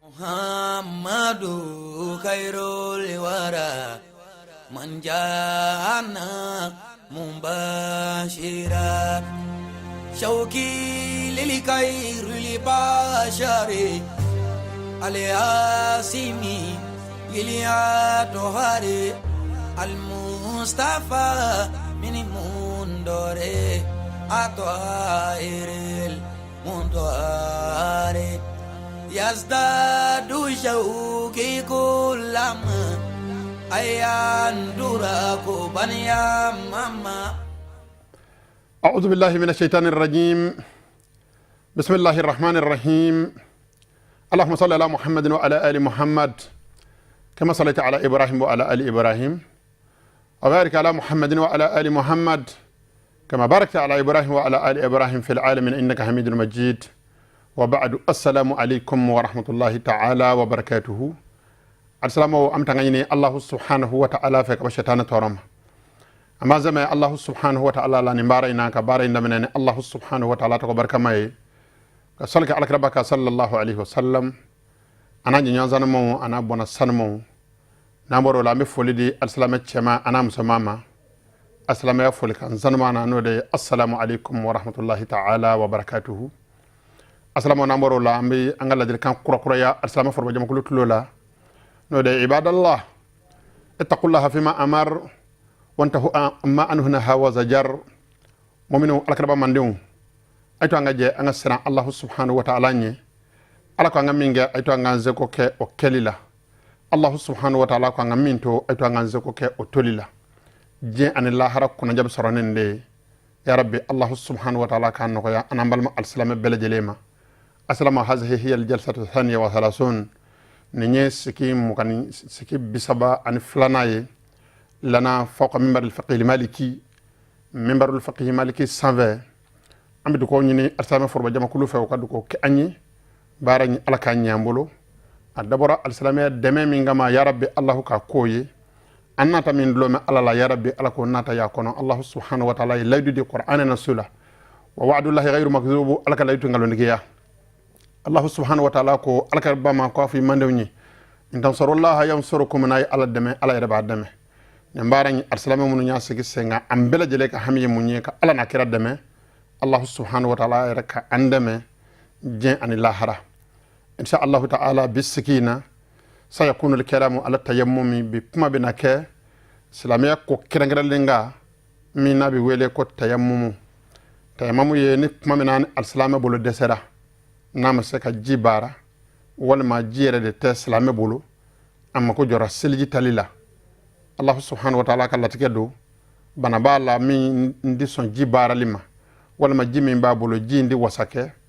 Muhammadu khairul wara man jana mubashira shauki lil khairul bashari al-yasimi iliyatohari al-mustafa min mundore atwairil mundore yazdadu shauki kullama ayan duraku baniya mama. أعوذ بالله من الشيطان الرجيم. بسم الله الرحمن الرحيم. اللهم صل على محمد وعلى آل محمد كما صليت على إبراهيم وعلى آل إبراهيم وبارك على محمد وعلى آل محمد كما باركت على إبراهيم وعلى آل إبراهيم في العالمين إنك حميد مجيد. وبعد السلام عليكم ورحمة الله تعالى وبركاته. السلام أمتغيني الله سبحانه وتعالى فيك بشتان تورم أما زمي الله سبحانه وتعالى لا نبارينا كبارينا من الله سبحانه وتعالى تكبر كماي كسلك على كربك صلى الله عليه وسلم. أنا جنيان مو أنا بنا سنمو نامبرو لا مفولدي السلام تشما أنا مسماما السلام يفولك زنما أنا نودي السلام عليكم ورحمة الله تعالى وبركاته. السلام نامبرو لا أمي أنغلا دل كان كرا كرا السلام فرما جم كل تلولا نودي عباد الله اتقوا الله فيما أمر وانتهوا ما أنه نهى وزجر مؤمنو على كربا منديو أيتو أنجا أنجا سنا الله سبحانه وتعالى ala ko ngam minga ay to nganze ko ke o kelila Allah subhanahu wa ta'ala ko ngam minto ay to nganze ko ke o tolila je an Allah harak ko najab soronende ya rabbi Allah subhanahu wa ta'ala kan ko ya anambal ma al-salam belajelema assalamu hadhihi hiya al-jalsatu thaniya wa thalathun ninye siki mukani siki bisaba an flanaye lana fawqa minbar al-fiqh al-maliki minbar al-fiqh al-maliki 120 ambi ko nyini al-salam forba jama kulu fe ko ko ke anyi barani alaka nyambolo adabora al-salamia deme mingama ya rabbi Allah ka koye annata min loma alala ya rabbi alako nata ya kono Allah subhanahu wa ta'ala laydu di qur'ana nasula wa wa'dullahi ghayru makdhubu alaka laytu ngalondiya Allah subhanahu wa ta'ala ko alaka bama ko fi mandewni in tansurullaha yansurukum nay ala deme ala yarba deme nyambarani al-salamia munu nya sigi senga ambela jele ka hamiye munye ka ala nakira deme Allah subhanahu wa ta'ala raka andeme جن عن اللاهرة إن شاء الله تعالى بالسكينة سيكون الكلام على التيمم بما بينك سلامي كو كرنغرا لينغا من نبي ويلي كو تيمم يني بما بين السلام بولو دسرا نام سكا جيبارا ولا ما جيره دي تسلام بولو اما كو جورا سلجي تاليلا الله سبحانه وتعالى كلا تكدو بنا بالا من ندي سون جيبارا لما ولا ما جيمي بابولو جي ندي وساكه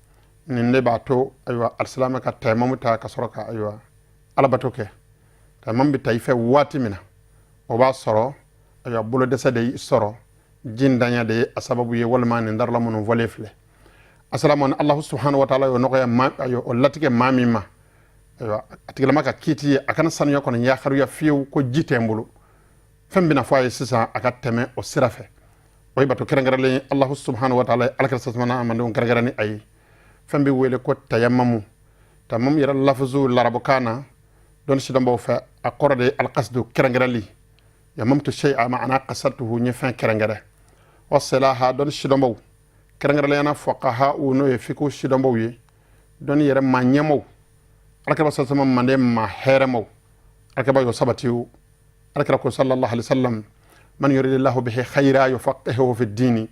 ninde bato aywa al-salama ka taymamu ta kasoroka aywa alabato ke taymam bi tayfe wati mina o ba soro aywa bulo desa de soro jindanya de asababu ye wal man ndar la mun volefle assalamu alaykum Allah subhanahu wa ta'ala yo noya ma ayo o latike mamima aywa atigala maka kiti akana sanu yakon ya kharu ya fiu ko jitembulu fambina faye sisa akateme o sirafe o bato kerangarale Allah subhanahu wa ta'ala alakar sasmana amando kerangarani ay fambi wele ko tayammamu tamam yara lafzu larabukana don shi dambo fa akorde alqasdu kerangrali ya mamtu shay'a ma'ana qasadtuhu ni fa kerangare wasalaha don shi dambo kerangrali yana fuqaha uno yafiku shi dambo yi don yara manyamo alkaba sallallahu mande ma heramo alkaba yo sabatiu alkaba ko sallallahu alaihi wasallam man yuridillahu bihi khayra yufaqihuhu fi ad-din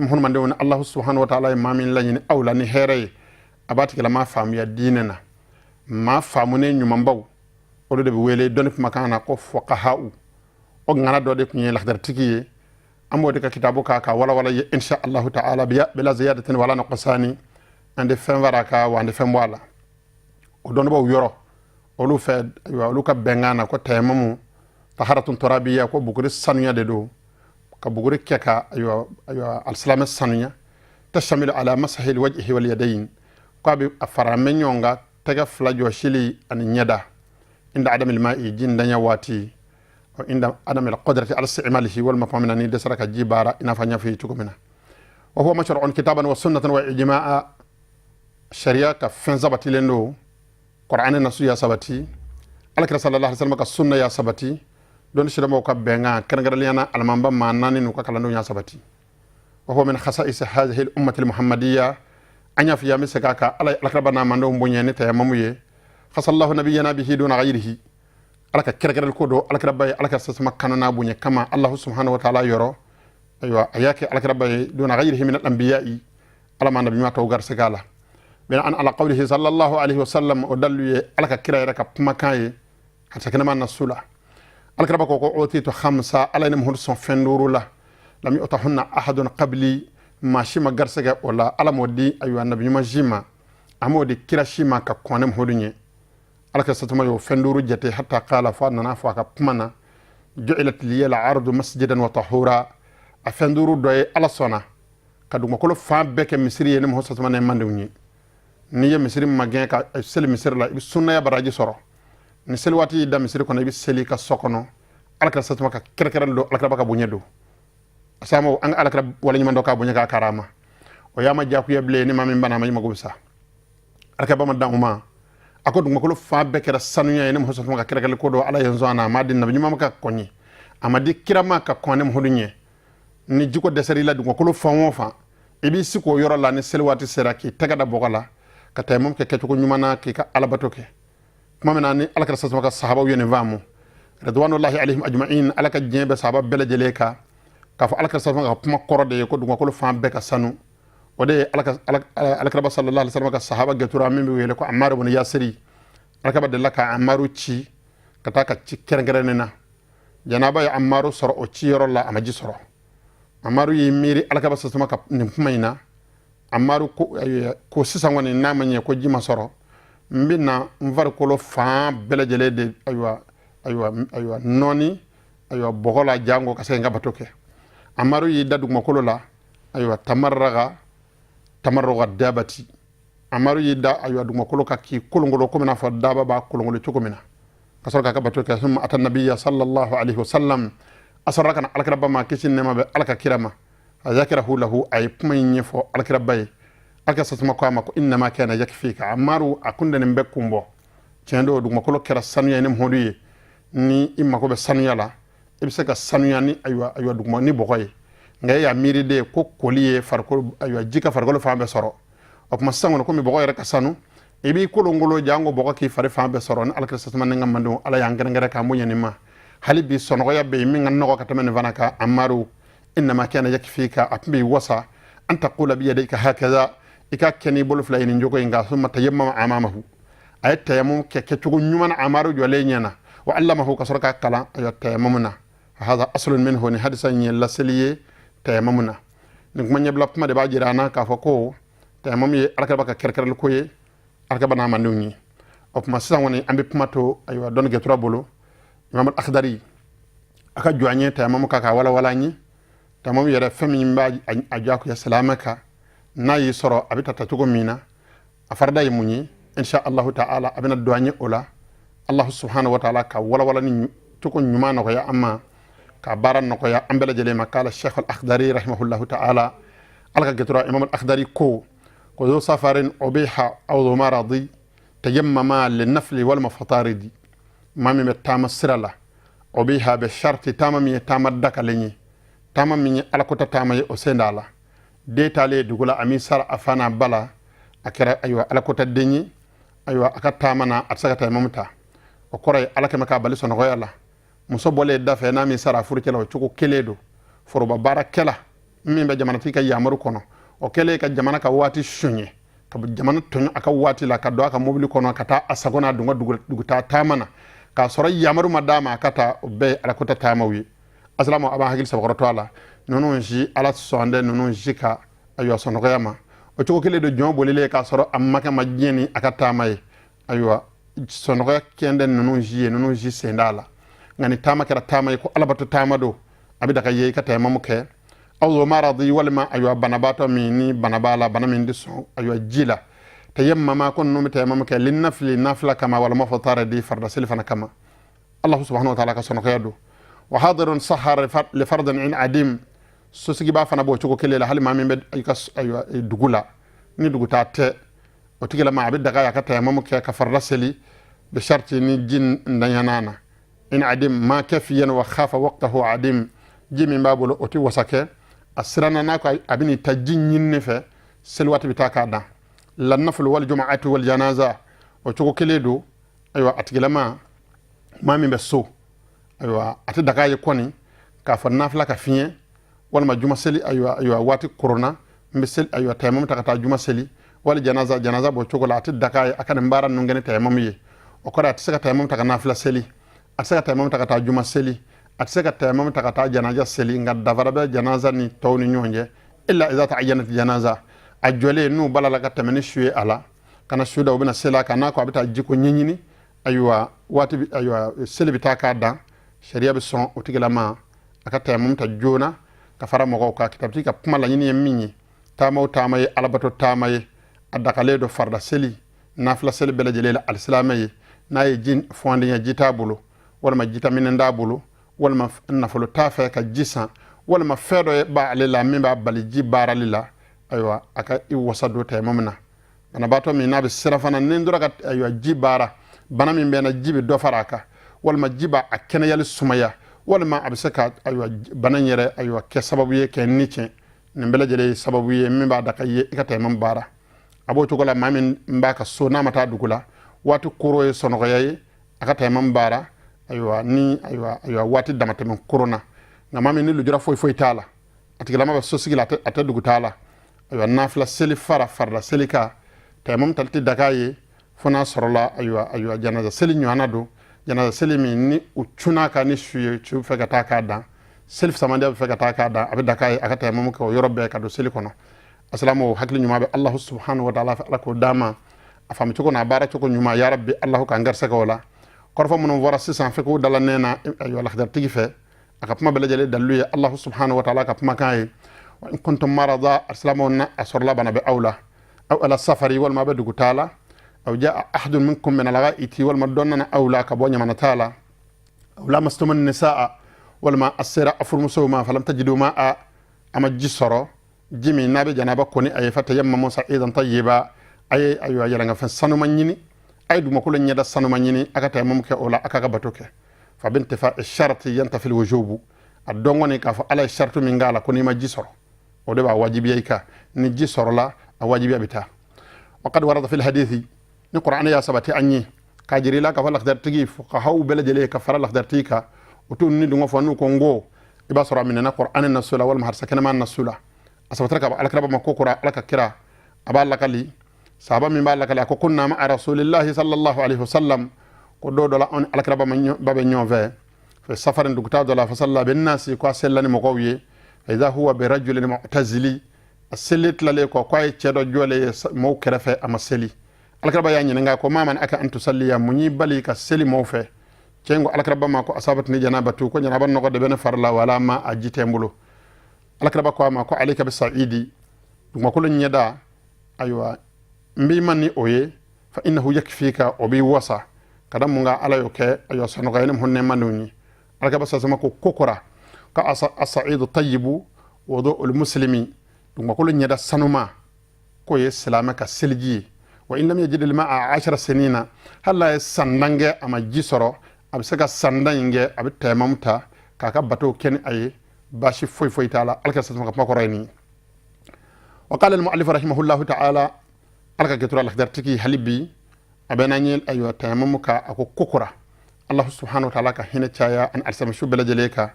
hun mande wona Allah subhanahu wa ta'ala mamin lañini awla ni here abati kala ma famu ya dinena ma famu ne nyumam baw o de be wele don fi makana ko fuqaha o ngana do de kunye lakhdar tikiye amode ka kitabu ka wala wala insha Allah ta'ala bila ziyadatin wala naqsani ande fen waraka wa ande fen wala o don baw yoro o lu fe wa lu ka bengana ko taymamu taharatun turabiyya ko bukuri sanuya de do كبغوري كيكا ايوا السلام السنيه تشمل على مسح الوجه واليدين كابي افرامنيونغا تيغا فلاجو شيلي ان نيدا عند عدم الماء جين دنيا واتي وعند عدم القدره على استعماله والمفهوم ان دسرك جيبارا ان فانيا في تكمنا وهو مشروع كتابا وسنه واجماع الشريعه كفن زبط لنو qur'ani nasu ya sabati alakira sallallahu alaihi wasallam ka sunna ya sabati don shi da mo ka benga kan garal yana almamba manani no ka kala no ya sabati wa huwa min khasa'is hadhihi al-ummah al-muhammadiyya anya fi yami sakaka alakira bana mando mbonyene tayammamu ye khasallahu nabiyyana bihi duna ghayrihi alaka kerkeral ko do alakira bay alaka sasma kanana bunye kama allah subhanahu wa ta'ala yoro aywa ayake alakira bay duna ghayrihi min al-anbiya'i alama nabi ma tawgar sagala bina an ala qawlihi sallallahu alayhi wa sallam o dalluye alaka kira raka pumakaye hatta kana man nasula alaka bako ko otitu khamsa alayna muhur son fenduru la lam yutahunna ahadun qabli ma shima garsaga wala alamodi aywa nabi ma jima amodi kira shima ka konem hodunye alaka satuma yo fenduru jete hatta qala fa nana fa ka pumana ju'ilat liya al-ardu masjidan wa tahura afenduru doye ala sona kaduma kolo fa beke misri yene mo satuma ne mandewni ni ye misiri magin ka seli misiri la ibi sunna ya baraji soro ni seli wati da misiri kono ibi seli ka sokono alakra satuma ka kerkeral do alakra baka bunyedo asamo an alakra wala nyimando ka bunyaka karama o yama jaku yeble ni mami bana ma magubsa alakra bama danguma akodu ngakolo fa bekera sanunya ene mo satuma ka kerkeral ko do ala yanzo ana madin nabi nyima ka konyi amadi kirama ka konne mo hodunye ni jiko deseri la du ngakolo fa wonfa ibi siko yoro la ni seli wati seraki tagada bogala ka taymum ke keto ko nyumana ke ka alabato ke mamena ni alaka sasma ka sahaba yene vamu radwanullahi alaihim ajma'in alaka jebe sahaba bele jeleka ka fa alaka sasma ka puma korode ko dunga ko fa be ka sanu ode alaka sallallahu alaihi wasallam ka sahaba getura min be wele ko ammar ibn yasiri alaka badalla ka ammaru ci kata ka ci kerngere na janaba ya ammaru soro o ci yoro la amaji soro ammaru yi miri alaka sasma ka nimfumaina amaru ko sisan woni namanye ko jima soro mbina mvar ko lo fa belejele de aywa noni aywa bogola jango ka senga batoke amaru yi dadu makolo la aywa tamarraga dabati amaru yi da aywa du makolo ka ki kolongolo ko mena fa daba ba kolongolo chokomina kasor ka batoke summa atan nabiyya sallallahu alaihi wasallam asaraka alkaraba ma kishin nema be alaka kirama ذكره له أي بمن يفو الكرباي الكساتما كوما كو إنما كان يكفيك عمارو أكون نمبكم بو تيندو دوما كلو كرا سانيا نم هودي ni imma ko be sanuya la ibse ka sanuya ni aywa dugma ni bokoy ngay ya miri de ko koliye farko aywa jika farko lo fambe soro op ma sangono ko mi bokoy rek sanu ibi ko ngolo jango boko ki fare fambe soro ni alkrista man ngam mando ala ya ngere ka mo nyani ma hali bi sono ko yabbe mi ngan no ko tamen vanaka amaru انما كان يكفيك اتبي وسا ان تقول بيديك هكذا ikakeni bolu fla yin jogo inga summa tayammama amamahu ayat tayammum ke tugu nyuman amaru jole nyana wa allamahu kasarka kala ayat tayammumna hada aslun minhu ni hadisan yalla saliye tayammumna ni kuma nyebla kuma de bajirana ka fako tayammum ye alaka baka kerkeral ko ye alaka bana manduni op ma san woni ambe pumato aywa don getura bolo imam al-akhdari aka juanye tayammum ka wala nyi tayammum yere fami mba ajako ya salamaka na yi soro abita tatugo mina afarda yi munyi insha Allah ta'ala abina duanye ola Allah subhanahu wa ta'ala ka wala ni tuko nyuma no ya amma ka baran no ya ambela jele makala Sheikh al-Akhdari rahimahullahu ta'ala alaka getura imam al-Akhdari ko zo safarin ubiha aw maradi tayammama lin-nafl wal mafataridi mami metama sirala ubiha bi sharti tamami tamadaka lenyi tamami alakota tamaye o sendala detale dugula amisar afana bala akira aywa alakota denyi aywa akatamana atsaka mamta o koray alaka maka bali sono goyala muso bole dafe na mi sara furkela o chuko keledo foroba barakela mimbe jamana tika yamaru kono o kele ka jamana ka wati shunye ka jamana tonyo aka wati la ka do aka mobili kono kata asagona dunga duguta tamana ka soro yamaru madama kata be alakota tamawi aslamu aba hagil sabaqato ala nonon ji ala sonde nonon jika aywa sono goyama o chuko keledo jon bolile ka soro amma ka majeni aka tamaye aywa sono goya kende nonon ji sendala ngani tama kera tama ko alabatu tama do abida ka yey ka tama muke aw maradi walma aywa banabato mini banabala banamin diso aywa jila tayamma ma kun numi tama muke linnafli nafla kama wal mafatara di farda silfana kama Allah subhanahu wa ta'ala ka sono kayado wa hadirun sahar li fardan in adim so sigi ba fana bo chuko kelela hal ma min be aywa dugula ni duguta te o tigila ma abid daga ya ka tayammum ke ka farda seli bi sharti ni jin ndanyanana in adim ma kafiyan wa khafa waqtahu adim jimi babulo oti wasake asrana na ko abini tajin yinne fe selwati bitaka da lan nafl wal jum'ati wal janaza o chugo keledo aywa atigila ma mi be so aywa ati daga ye koni ka fa nafla ka fiye wal ma juma seli aywa wati corona mbesel aywa tayammum takata juma seli wal janaza bo chugo la ati daga ye akana mbara nungene tayammum ye o ko ati saka tayammum taka nafla seli ati saka tayammum takata juma seli ati saka tayammum takata janaza seli ngad davara be janaza ni tawni nyonje illa idha ta'ayyanat janaza ajole nu balala ka tamani shuye ala kana shuda obina sela kana ko abita jiko nyinyini aywa wati aywa seli bitaka da sharia bi son otigala ma aka tayammum ta jona ka fara mo ka kitabti ka puma la nyini yemminyi tamaye alabato tamaye adakale do farda seli nafla seli bela jelela alislamay na ye jin fonde nya jita bulu wala ma jita minenda bulu wala ma nafulu tafa ka jisa wala ma fedo ba alila mimba bali jibara lila aywa aka iwasado tayammumna ana bato mi nabi sirafana nindura ka aywa jibara bana min bena jibi do faraka wala ma jiba akene yali sumaya wala ma absaka aywa bana yere aywa ke sababu ye ke niche nimbele jele sababu ye mimba daka ye ikata tayammum bara abo to gola mamin mbaka so na mata dugula watu kuro ye sonogo yayi aka tayammum bara aywa ni aywa wati damata min corona na mamin ni lujura foy tala atigala ma so sigila ata dugu tala aywa nafla seli farla selika tayammum talti dakaye fona sorola aywa janaza seli nyana do janaza seli mi ni uchuna ka ni shuye chu fega taka da self samande fega taka da abi dakaye aka tayammum ko yorobe ka do seli kono assalamu hakli nyuma be allah subhanahu wa ta'ala fa ko dama afam ci ko na bara ci ko nyuma ya rabbi allah ka ngar saka wala korfa mun wara sisan fe ko dala nena aywa la khadar tigi fe aka puma bela jale dalu ya allah subhanahu wa ta'ala ka puma kay wa in kuntum marada assalamu asrla bana be awla aw ala safari wal ma badu tala aw jaa ahad minkum min al-ghaiti wal madonna awla ka bonya man tala awla mastum an-nisaa wal ma asira afur musuma falam tajidu ma ama jisoro jimi nabe janaba koni ay fata yamma musa idan tayyiba ay aywa yalanga fa sanuma nyini ay duma ko nyada sanuma nyini aka tay mum ke ola aka batoke fa bintifa ash-sharti yantafi al-wujub adongoni ka fa ala shartu min ngala koni ma jisoro o de ba wajibi ka ni jisoro la a wajibi abita wa qad warada fi al-hadithi ni qur'an ya sabati anyi ka jiri la ka fa lakhdar tigi fuqaha bela jele ka fara lakhdar tika o to ni dungo fa nu ko ngo iba sura min na qur'an nasula wal mahar sakana man nasula asabatraka alakraba makokura alaka kira aballa kali sahaba min balla kali ko kunna ma rasulillahi sallallahu alaihi wasallam ko do dola on alakraba babe nyove fe safarin dugta dola fa salla bin nasi ko sellani mo ko wiye idha huwa bi rajulin mu'tazili aselit lale ko koy cedo jole mo kerefe amaseli alakraba ya nyina ko maman aka an tusalliya munyi bali ka seli mo fe cengo alakraba ma ko asabat ni janabatu ko janaba no ko de ben farla wala ma ajite mbulo alakraba ko ma ko alayka bis sa'idi duma ko nyeda aywa mbi manni oye fa innahu yakfika obi wasa kada munga ala yoke ayo sanu gaynam honne manuni alakraba sa sama ko kokora ka as-sa'idu tayyibu wudu al-muslimi duma ko nyeda sanuma ko ye salamaka selji wa in lam yajid al-ma'a 10 sinina halla sandange ama jisoro absaka sandange abi tamamta kaka bato ken aye bashi foy taala alka sa ma ko rayni wa qala al muallif rahimahullahu ta'ala alka ketura al-khdartiki halibi abanani ayu tamamuka ako kokora allah subhanahu wa ta'ala ka hina chaya an alsama shubala jaleka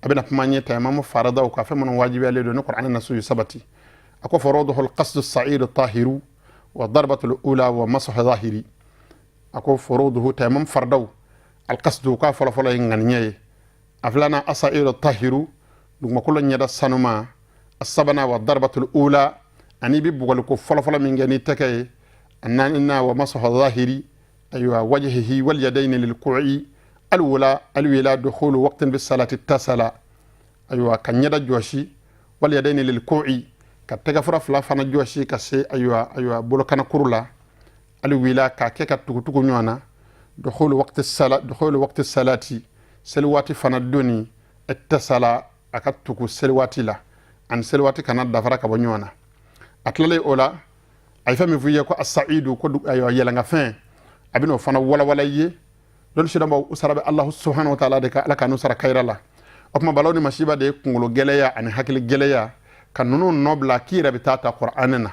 abina pamanye tamamu farada ka fa mun wajibi ale do qur'an nasu sabati ako faraduhu al-qasd as-sa'id at-tahiru wa darbatu al-ula wa masah zahiri ako faraduhu tamam fardaw al-qasd ka fala ngannye aflana as-sa'id at-tahiru dugma ko nyada sanuma as-sabana wa darbatul ula ani bi bugal ko fala min ngani takay annana wa masah zahiri aywa wajhihi wal yadayn lil qur'i al-wila dukhul waqtin bis salati tasala aywa kan nyada joshi wal yadayn lil qur'i ka taga fara fana joshi ka se aywa bolo kana kurula al-wila ka ke ka tugu nyona dukhul waqti salati salwati fana doni ittasala akatuku selwati la an selwati kana dafara ka bonyona atlale ola ay fami fu ye ko as-sa'idu ko ayo yela nga fin abino fana wala ye don shi dama usarabe Allah subhanahu wa ta'ala de ka ala kanu sara kayrala okuma balawni mashiba de kungolo geleya ani hakili geleya kanunu nobla ki rabi tata qur'anina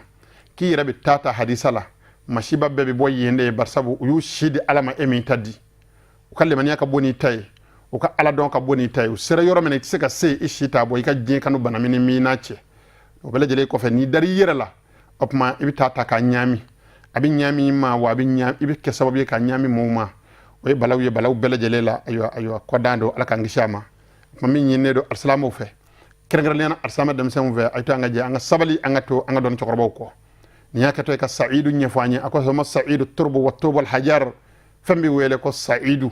ki rabi tata hadisala mashiba bebe boy yende barsabu yu shidi alama emi tadi ukalle man yaka boni tay uka ala don ka boni tay sere yoro men tseka se ishita boy ka jin kanu bana mini minache o bele jele ko fe ni dari yere la opma ibi tata ka nyami abin nyami ma wa abin nyami ibi ke sababu ka nyami moma o balaw bele jele la ayo kodando ala ka ngishama mami nyine do assalamu fe kerengere lena arsama dem sem ve ay to anga je anga sabali anga to anga don chokorbo ko ni yakato ka sa'idu nyefanye ako so ma sa'idu turbu wa tubul hajar fambi wele ko sa'idu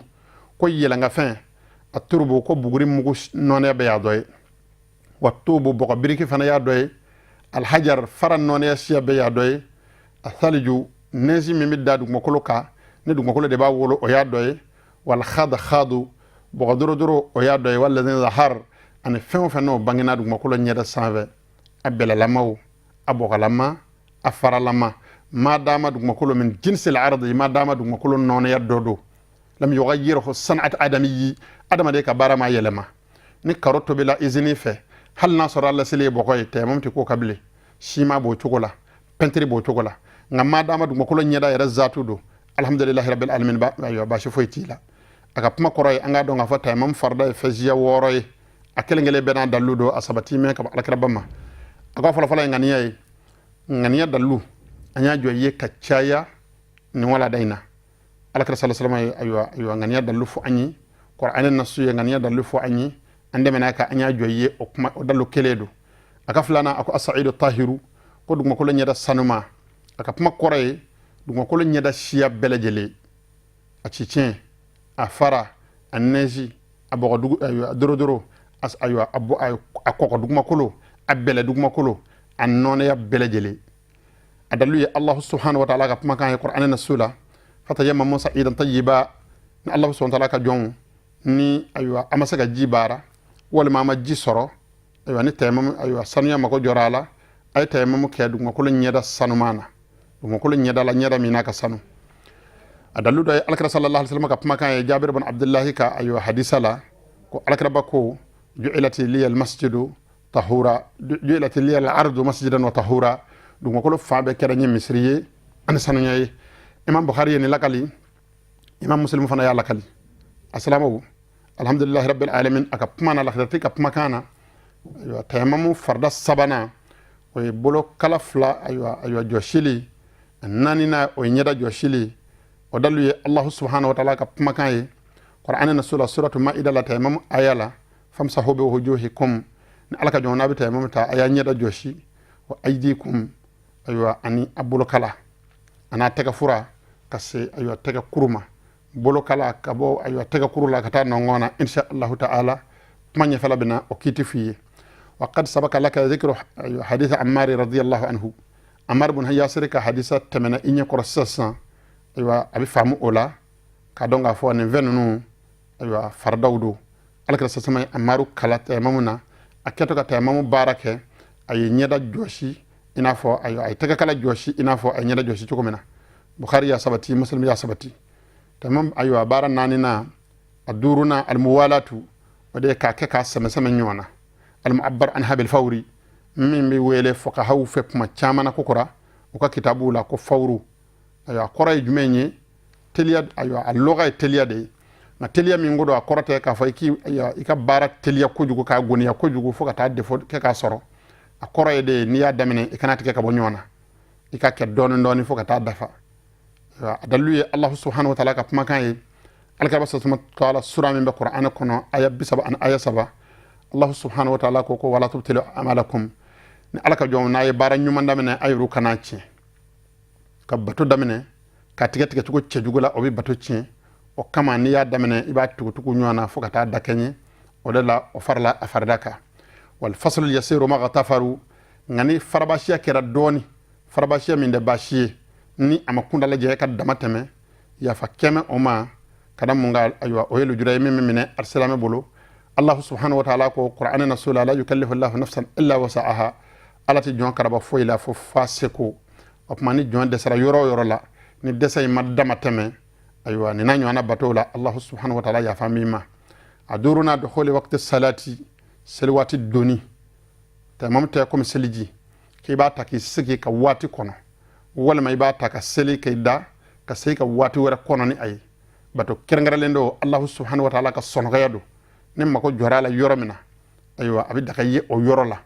ko yela nga fin aturbu ko buguri mugu none be yadoy wa tubu boko biriki fana yadoy al hajar faran none ya be yadoy athaliju nezi mimidda du makoloka ne du makolo de ba wolo o yadoy wal khadu boko doro o yadoy wala zin zahar an fen no bangina du makolo nyeda sanve abela lamaw aboka lama afara lama ma dama du makolo min jinsil ardi ma dama du makolo non ya dodo lam yughayyiru san'at adamiyyi adama de ka barama yelema ni karoto bila izini fe hal nasara la sile bokoy te momti ko kable shima bo chokola pentri bo chokola ngamma dama du makolo nyeda ya zatu do alhamdulillahi rabbil alamin ba ayo ba shi foytila aka puma koroy anga do nga fata mam farda fajiya woroy akelengele bena daludo asabati me ka alakrabama aka fala ngania dalu anya joye kachaya ni wala daina alakra sallallahu alaihi wasallam aywa ngania dalu fu anyi qur'anin nasu ya ngania dalu fu anyi ande menaka anya joye okuma dalu keledo aka fulana ako as-sa'idu tahiru ko dugma ko nyada sanuma aka puma koray dugma ko nyada shiya belejele a chichen a fara anneji abogo dugu aywa doro as aywa abo akoko dugma kolo abele dugma kolo annone ya belejele adalu ya Allah subhanahu wa ta'ala ka puma kan qur'anin nasula fatayamma musa idan tayyiba ni Allah subhanahu wa ta'ala ka jon ni aywa amasa ga jibara wala mama jisoro aywa ni tayammum aywa sanuya mako jorala ay tayammum ke du ngakolo nyeda sanumana du ngakolo nyeda la nyeda minaka sanu adalu do alkara sallallahu alaihi wasallam ka puma kan Jabir ibn Abdullah ka aywa hadisala ko alkara bako ju'ilati li al-masjidu tahura ju'ilati li al-ardu masjidan wa tahura du ngakolo faabe kera nyi misriye an sanuya imam Bukhari ni lakali imam Muslim fana ya lakali assalamu alhamdulillah rabbil alamin aka pumana la khadati ka pumakana aywa tayamamu farda sabana o bolo kala fla aywa joshili nanina o nyeda joshili o dalu ye Allah subhanahu wa ta'ala ka pumakan qur'ana na suratu maida la tayamamu ayala famsahu bi wujuhikum ni alaka jona bi tayamamu ta aya nyeda joshi wa aydikum aywa ani abulo kala ana tega fura kase aywa tega kuruma bolo kala kabo aywa tega kurula kata nongona insha Allah ta'ala manya fala bina okiti fiye wa qad sabaka laka dhikru aywa hadith Ammar radiyallahu anhu Ammar bun Yasir ka hadisa tamana inya korasasa aywa abi famu ola ka donga fo ne venunu aywa fardawdu alaka sasama Ammaru kala tamamuna aketo ka tamamu barake ay nyeda joshi ina fo aywa ay tega kala joshi ina fo ay nyeda joshi chukomena Bukhari ya sabati Muslim ya sabati tamam aywa bara nanina aduruna almuwalatu wade ka ke ka sama nyona almu'abbar anha bil fawri min bi wele foka haw fep ma chamana kokora o ka kitabu la ko fawru aywa koray jumenye teliya aywa alloga teliya de na teliya min ngodo akorate ka fayki aywa ika bara teliya ko jugo ka goniya ko jugo foka ta defo ke ka soro akoray de niya damene ikanati ke ka bo nyona ika ke don foka ta dafa adalu Allah subhanahu wa ta'ala ka puma kan alkaba sasuma ta'ala sura min qur'an kono aya bisaba an aya saba Allah subhanahu wa ta'ala ko wala tubtilu amalakum ni alaka jom na bara nyuma ndamene ayru kanachi ka bato damene ka tigetiga tugo chejugula obi bato chi o kama ni ya damene iba tugo nyona fuka ta dakenye o dala o farla afardaka wal fasl al yasiru ma ghatafaru ngani farabashiya kera doni farabashiya min de bashi ni amakunda la je ka damateme ya fa keme oma kada munga aywa o yelu juray mimine arsalame bolo Allah subhanahu wa ta'ala ko qur'ana nasula la yukallifu Allah nafsan illa wasa'aha alati jon karaba foyla fo faseko o kuma ni jɔn dɛsɛra yɔrɔ o yɔrɔ la ni dɛsɛ in ma dama tɛmɛ ayiwa ni na ɲɔgɔnna bato la Allahu subhanahu wa ta'ala yafa min ma a duruna dukhuli waqti salati seli waati doni taimam tɛ comme seliji k'i b'a ta k'i sigi ka waati kɔnɔ walima i b'a ta ka seli k'i da ka segi ka waati wɛrɛ kɔnɔ ni a ye bato kɛrɛnkɛrɛnlen do Allahu subhanahu wa ta'ala ka sɔnɔgɔya do ni mako jɔra la yɔrɔ min na ayiwa a bɛ daga ye o yɔrɔ la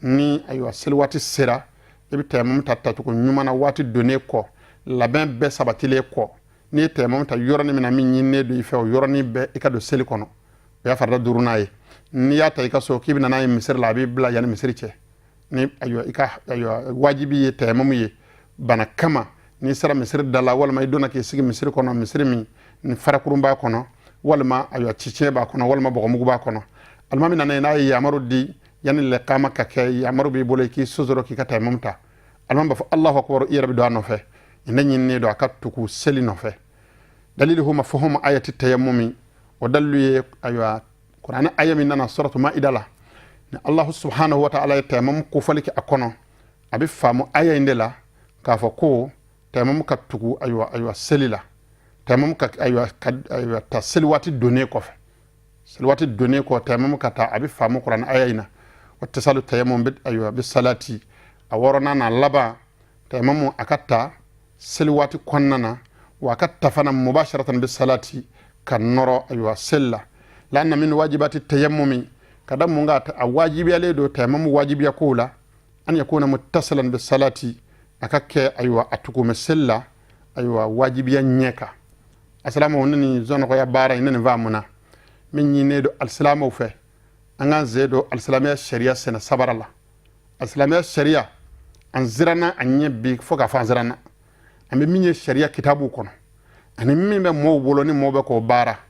ni ayiwa seli waati sera i bɛ taimam ta tacogo ɲuman na waati donnen kɔ labɛn bɛɛ sabatilen kɔ n'i ye taimam ta yɔrɔnin min na min ɲininen do i fɛ o yɔrɔnin bɛɛ i ka don seli kɔnɔ o y'a farida duurunan ye n'i y'a ta i ka so k'i bɛ n'a ye misiri la a b'i bila yanni misiri cɛ ni ayiwa i ka ayiwa wajibi ye taimam ye bana kama n'i sera misiri da la walima i donna k'i sigi misiri kɔnɔ misiri min ni farakurun b'a kɔnɔ walima ayiwa cicɛn b'a kɔnɔ walima bɔgɔmugu b'a kɔnɔ alimami nana ye n'a ye yamaru di yanni lɛkama ka kɛ yamaru b'i bolo i k'i sosoro k'i ka taimam ta alimami b'a fɔ Allahu akbar i yɛrɛ bɛ don a nɔfɛ ne ɲininen do a ka tugu seli nɔfɛ daliluhu mafhumu ayati tayammumi o dalilu ye ayiwa Qur'an aya min nana suratu Maida la ni Allahu subhanahu wa ta'ala ye tayammum kofɔli kɛ a kɔnɔ a bɛ faamu aya in de la k'a fɔ ko tayammum ka tugu ayiwa seli la tayammum ka ayiwa ta seli waati donnen kɔfɛ seli waati donnen kɔ tayammum ka ta a bɛ faamu Qur'an aya in na wa tasalu tayammum bi salati a wɔɔrɔnan n'a laban tayammum a ka ta seli waati kɔnɔna na wa a ka ta fana mubasharatan bi salati ka nɔrɔ ayiwa seli la لأن من واجبات التيمم كذا منغات واجب يلي دو تيمم واجب يقول أن يكون متصلا بالصلاة أكاك أيوة أتكو مسلا أيوة واجب ينيكا السلام ونني زون قويا بارا إنني فامنا من ينيدو السلام وفي أنغان زيدو السلامية الشريعة سنة صبر الله السلامية الشريعة أنزرنا أن يبيك فوق فانزرنا أمي من الشريعة كتابو كونو أني من مو بولوني مو بكو بارا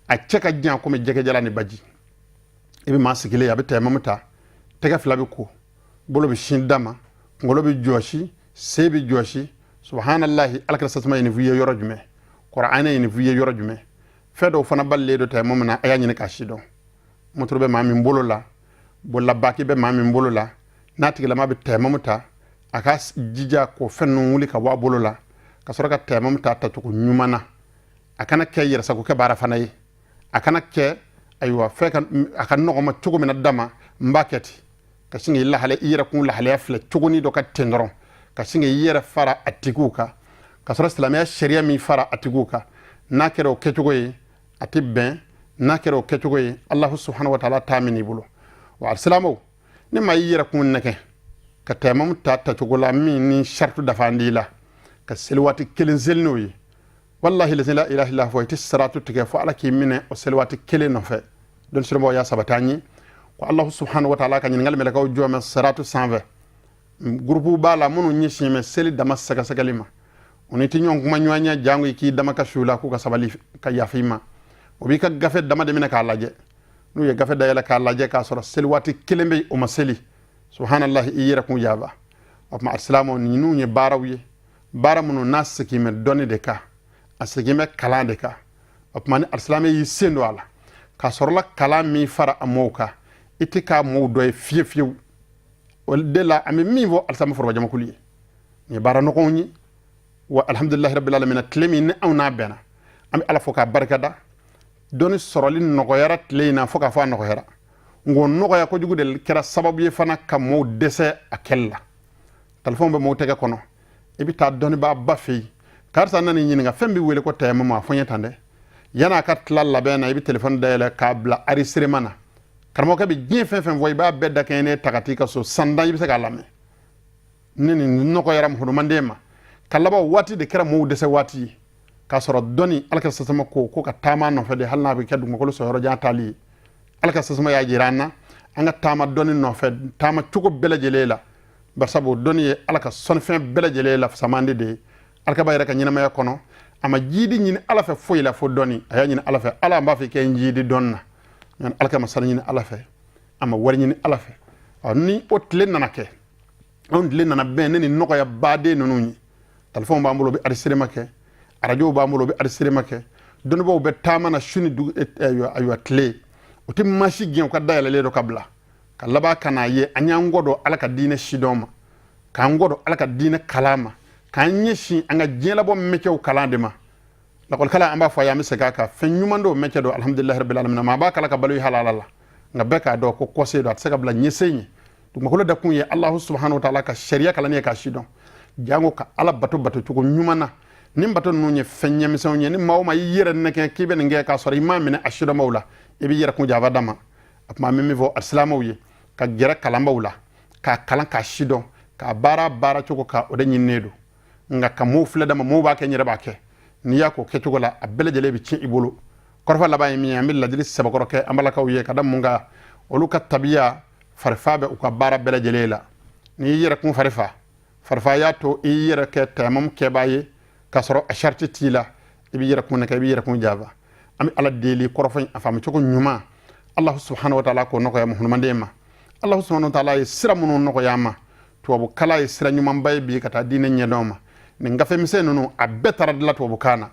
a cɛ ka jan komi jɛgɛ jala ni baji i bɛ maa sigilen a bɛ tayammum ta tɛgɛ fila bɛ ko bolo bɛ sin dama kunkolo bɛ jɔsi sen bɛ jɔsi subhanallahi alakira sasuma ye nin f'i ye yɔrɔ jumɛn Qur'an ye nin f'i ye yɔrɔ jumɛn fɛn dɔw fana balilen don tayammum na a y'a ɲini k'a si dɔn motoro bɛ maa min bolo la bololabaki bɛ maa min bolo la n'a tigilama bɛ tayammum ta a ka jija k'o fɛn ninnu wuli ka bɔ a bolo la ka sɔrɔ ka tayammum ta tacogo ɲuman na a kana kɛ yɛrɛsago kɛ baara fana ye a kana kɛ ayiwa fɛn ka a ka nɔgɔma cogo min na dama n b'a kɛ ten ka sin k'i lahale i yɛrɛ kun lahalaya filɛ cogonin dɔ ka ten dɔrɔn ka sin k'i yɛrɛ fara a tigiw kan ka sɔrɔ silamɛya sariya min fara a tigiw kan n'a kɛra o kɛcogo ye a tɛ bɛn n'a kɛra o kɛcogo ye Allahu subhanahu wa ta'ala t'a minɛ i bolo wa alisilamɛw ne ma i yɛrɛ kun nɛgɛ ka tayammum ta tacogo la min ni shartu dafandi la ka seli waati kelen seli n'o ye wallahi la ilaha illa huwa tisratu tige fo ala ki mine o selwati kele no fe don sirmo ya sabatani ko Allah subhanahu wa ta'ala ka nyingal mele ko joma siratu 120 groupe bala munu nyishi me seli dama saga sagalima oniti nyon kuma nywanya jangu ki dama ka shula ku ka sabali ka yafima obi ka gafe dama de mine ka laje nu ye gafe dayala ka laje ka soro selwati kele be o maseli subhanallahi iyira ku yaba ma assalamu ni nu nye barawiye bara munu nas ki me doni de ka asegime kalan de ka o kuma ni alisilame y'i sen don a la k'a sɔrɔla kalan min fara a mɔɔw kan i tɛ k'a mɔɔw dɔ ye fiye fiyewu o de la an bɛ min fɔ alisama forobajamakulu ye nin ye baara nɔgɔw ye wa alhamdulilahi rabbil alamin tile min ni anw n'a bɛnna an bɛ ala fo k'a barikada dɔnni sɔrɔli nɔgɔyara tile in na fo k'a fɔ a nɔgɔyara ngo nɔgɔya kojugu de kɛra sababu ye fana ka mɔɔw dɛsɛ a kɛli la telefɔni bɛ mɔɔw tɛgɛ kɔnɔ i bɛ taa dɔnnibaa ba fɛ yen karisa nana ɲininka fɛn bɛ wele ko tayammum a fɔ n ye tan dɛ yana ka tila labɛn na i bɛ telefɔni dayɛlɛ k'a bila enregistrement na karamɔgɔkɛ bɛ diɲɛ fɛn fɛn fɔ i b'a bɛɛ da kɛɲɛ ne ta ka t'i ka so sandan i bɛ se k'a lamɛn ni nin nɔgɔyara muhurumanden ma ka laban waati de kɛra mɔɔw dɛsɛ waati ye k'a sɔrɔ dɔnni ala ka sasama ko ka taama nɔfɛ de hali n'a bɛ kɛ dugumakolo sɔrɔ yɔrɔ jan taali ye ala ka sasama y'a jira an na an ka taama dɔnni nɔfɛ taama cogo bɛɛ lajɛlen la barisabu dɔnni ye ala ka sɔnnifɛn bɛɛ lajɛlen la samandi de ye alkaba yɛrɛ ka ɲɛnamaya kɔnɔ a ma jiidi ɲini ala fɛ foyi la fo dɔnni a y'a ɲini ala fɛ ala an b'a fɛ kɛ n jiidi dɔnni na ɲɔni alka ma sani ɲini ala fɛ a ma wari ɲini ala fɛ ni o tile nana kɛ anw tile nana bɛn ne ni nɔgɔya baden ninnu ye telefɔnw b'an bolo u bɛ enregistrement kɛ arajow b'an bolo u bɛ enregistrement kɛ dɔnnibaw bɛ taama na su ni ayiwa tile o tɛ maasi gɛn u ka dayɛlɛlen dɔ ka bila ka laban ka n'a ye an y'an gɔdɔ ala ka diinɛ sidɔn ma k'an gɔdɔ ala ka diinɛ kalan ma kanyeshi anga jela bo meke o kalandema la kol kala amba fa ya misaka ka fenyumando meke do alhamdulillah rabbil alamin ma ba kala ka balu halala nga beka do ko kose do atsaka bla nyesenyi to makolo da kunye allah subhanahu wa ta'ala ka sharia kala ne ka shidon jango ka ala bato tugo nyumana nim bato nunye fenya misonye ni mawma yire neke kibe nge ka sori mamene ashido mawla ibi yira kun java dama apma mimi vo aslamawi ka gira kala mawla ka kala ka shidon ka bara tugo ka ode nyinnedo nga ka mo fle dama mo ba ke nyira ba ke ni yako ke tugo la abele jelebi ci ibulu korfa la bay mi amil la dilis sabakoro ke amala ka wiye kadam munga oluka tabiya farfa be uka bara bele jelela ni yira kun farfa ya to yira ke tamam ke baye kasoro asharti tila ibi yira kun ka ibi yira kun java ami ala deli korfa afam ci ko nyuma allah subhanahu wa ta'ala ko noko ya muhammad ma allah subhanahu wa ta'ala yisra mun noko yama to bu kala yisra nyuma bay bi kata dinen nyedoma ni ngafe mise nunu abetara dila to bu kana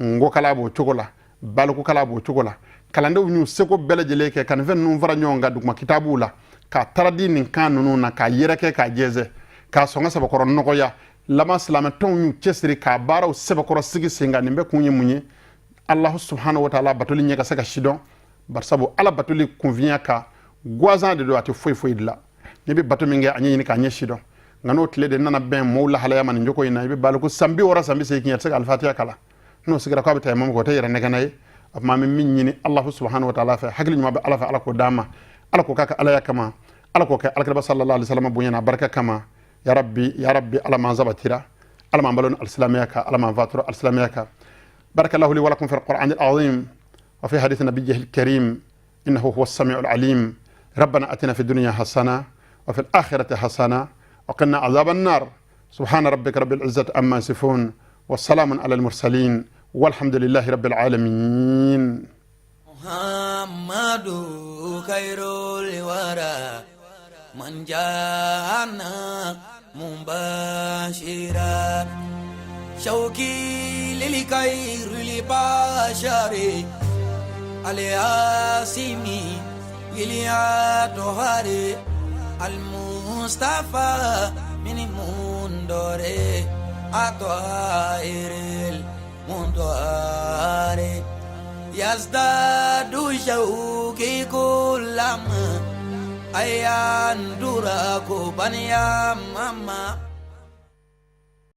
ngo kala bo chokola balku kala bo chokola kalande ñu seko bele jele ke kan ven nu vara nyonga dugma kitabu la ka taradi nin kan nunu na ka yereke ka jeze ka songa sebe koro noko ya lama salama ton ñu cesri ka baraw sebe koro sigi singa nimbe kunyi munyi allah subhanahu wa ta'ala batuli nyaka saka shidon bar sabu ala batuli convient ka goazan de do ati foi de la nibi batu minge anyi ni ka nye shidon ngano tile de nana ben mawla halaya man njoko ina ibe balku sambi wara sambi se kinyat saka al-fatiha kala no sigira ko abita mam ko tay yere neganaye ma min nyini allah subhanahu wa ta'ala fa hagli ma ba ala fa ala ko dama ala ko kaka ala yakama ala ko ka alkaba sallallahu alaihi wasallam bunyana baraka kama ya rabbi ala ma zabatira ala ma balon al-islamiyaka ala ma fatru al-islamiyaka barakallahu li wa lakum fi al-quran al-azim wa fi hadith nabiyhi al-karim innahu huwa as-sami'u al-alim ربنا أتنا في الدنيا حسنة وفي الآخرة حسنة وقنا عذاب النار سبحان ربك رب العزة أما يصفون والسلام على المرسلين والحمد لله رب العالمين محمد خير الورى من جاءنا مباشرا شوقي للخير لبشر الياسمي إليا توهاري المصطفى من مندوري أطائر المندوري يزداد شوقي كلما أيان دراكو بنيا ماما